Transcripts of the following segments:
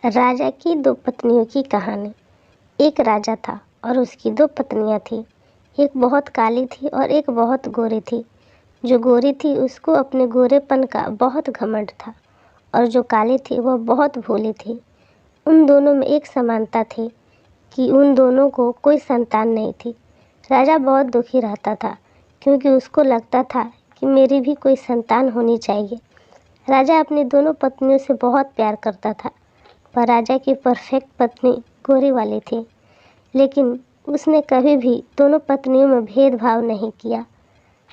राजा की दो पत्नियों की कहानी। एक राजा था और उसकी दो पत्नियां थीं। एक बहुत काली थी और एक बहुत गोरी थी। जो गोरी थी उसको अपने गोरेपन का बहुत घमंड था और जो काली थी वह बहुत भोली थी। उन दोनों में एक समानता थी कि उन दोनों को कोई संतान नहीं थी। राजा बहुत दुखी रहता था क्योंकि उसको लगता था कि मेरी भी कोई संतान होनी चाहिए। राजा अपनी दोनों पत्नियों से बहुत प्यार करता था, पर राजा की परफेक्ट पत्नी गोरी वाली थी, लेकिन उसने कभी भी दोनों पत्नियों में भेदभाव नहीं किया।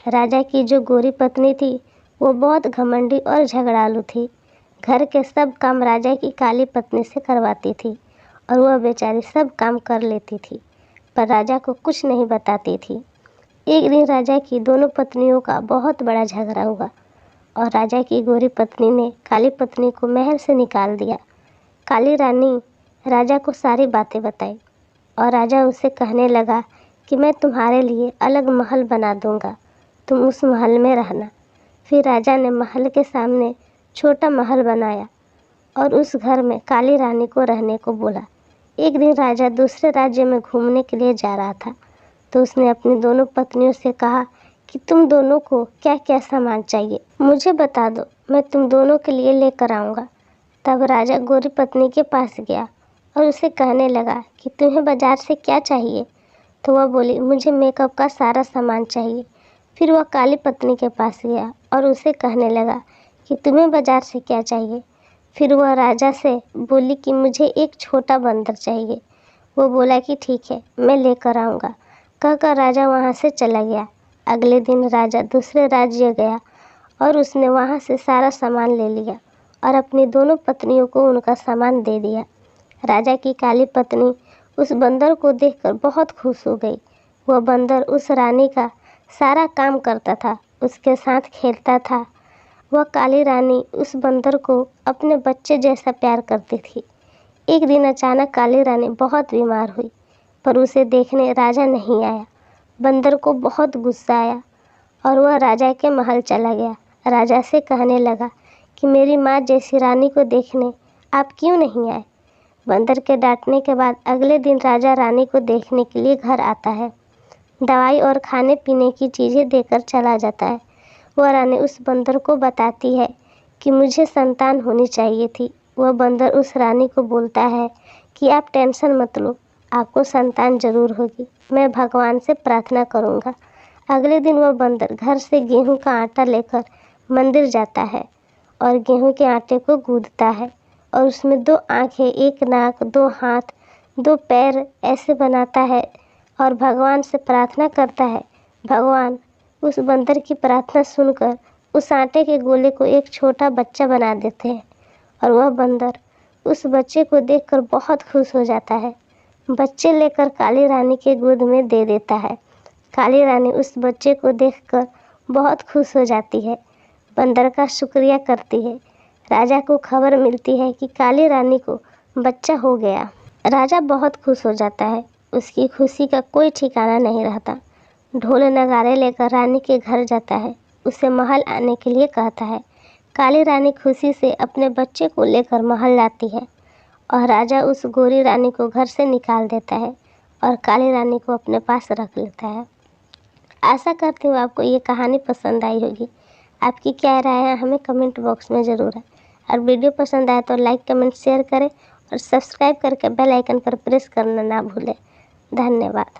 राजा की जो गोरी पत्नी थी वो बहुत घमंडी और झगड़ालू थी। घर के सब काम राजा की काली पत्नी से करवाती थी और वह बेचारी सब काम कर लेती थी, पर राजा को कुछ नहीं बताती थी। एक दिन राजा की दोनों पत्नियों का बहुत बड़ा झगड़ा हुआ और राजा की गोरी पत्नी ने काली पत्नी को महल से निकाल दिया। काली रानी राजा को सारी बातें बताई और राजा उसे कहने लगा कि मैं तुम्हारे लिए अलग महल बना दूंगा, तुम उस महल में रहना। फिर राजा ने महल के सामने छोटा महल बनाया और उस घर में काली रानी को रहने को बोला। एक दिन राजा दूसरे राज्य में घूमने के लिए जा रहा था, तो उसने अपनी दोनों पत्नियों से कहा कि तुम दोनों को क्या क्या सामान चाहिए, मुझे बता दो, मैं तुम दोनों के लिए लेकर आऊँगा। तब राजा गोरी पत्नी के पास गया और उसे कहने लगा कि तुम्हें बाजार से क्या चाहिए। तो वह बोली, मुझे मेकअप का सारा सामान चाहिए। फिर वह काली पत्नी के पास गया और उसे कहने लगा कि तुम्हें बाजार से क्या चाहिए। फिर वह राजा से बोली कि मुझे एक छोटा बंदर चाहिए। वो बोला कि ठीक है, मैं लेकर आऊँगा। कहकर राजा वहाँ से चला गया। अगले दिन राजा दूसरे राज्य गया और उसने वहाँ से सारा सामान ले लिया और अपनी दोनों पत्नियों को उनका सामान दे दिया। राजा की काली पत्नी उस बंदर को देखकर बहुत खुश हो गई। वह बंदर उस रानी का सारा काम करता था, उसके साथ खेलता था। वह काली रानी उस बंदर को अपने बच्चे जैसा प्यार करती थी। एक दिन अचानक काली रानी बहुत बीमार हुई, पर उसे देखने राजा नहीं आया। बंदर को बहुत गुस्सा आया और वह राजा के महल चला गया। राजा से कहने लगा कि मेरी माँ जैसी रानी को देखने आप क्यों नहीं आए। बंदर के डांटने के बाद अगले दिन राजा रानी को देखने के लिए घर आता है। दवाई और खाने पीने की चीज़ें देकर चला जाता है। वह रानी उस बंदर को बताती है कि मुझे संतान होनी चाहिए थी। वह बंदर उस रानी को बोलता है कि आप टेंशन मत लो, आपको संतान जरूर होगी, मैं भगवान से प्रार्थना करूँगा। अगले दिन वह बंदर घर से गेहूँ का आटा लेकर मंदिर जाता है और गेहूं के आटे को गूंदता है और उसमें 2 आँखें, 1 नाक, 2 हाथ, 2 पैर ऐसे बनाता है और भगवान से प्रार्थना करता है। भगवान उस बंदर की प्रार्थना सुनकर उस आटे के गोले को एक छोटा बच्चा बना देते हैं और वह बंदर उस बच्चे को देखकर बहुत खुश हो जाता है। बच्चे लेकर काली रानी के गोद में दे देता है। काली रानी उस बच्चे को देखकर बहुत खुश हो जाती है, बंदर का शुक्रिया करती है। राजा को खबर मिलती है कि काली रानी को बच्चा हो गया। राजा बहुत खुश हो जाता है, उसकी खुशी का कोई ठिकाना नहीं रहता। ढोल नगाड़े लेकर रानी के घर जाता है, उसे महल आने के लिए कहता है। काली रानी खुशी से अपने बच्चे को लेकर महल लाती है और राजा उस गोरी रानी को घर से निकाल देता है और काली रानी को अपने पास रख लेता है। आशा करती हूँ आपको ये कहानी पसंद आई होगी। आपकी क्या राय है हमें कमेंट बॉक्स में ज़रूर है। और वीडियो पसंद आए तो लाइक, कमेंट, शेयर करें और सब्सक्राइब करके बेल आइकन पर प्रेस करना ना भूलें। धन्यवाद।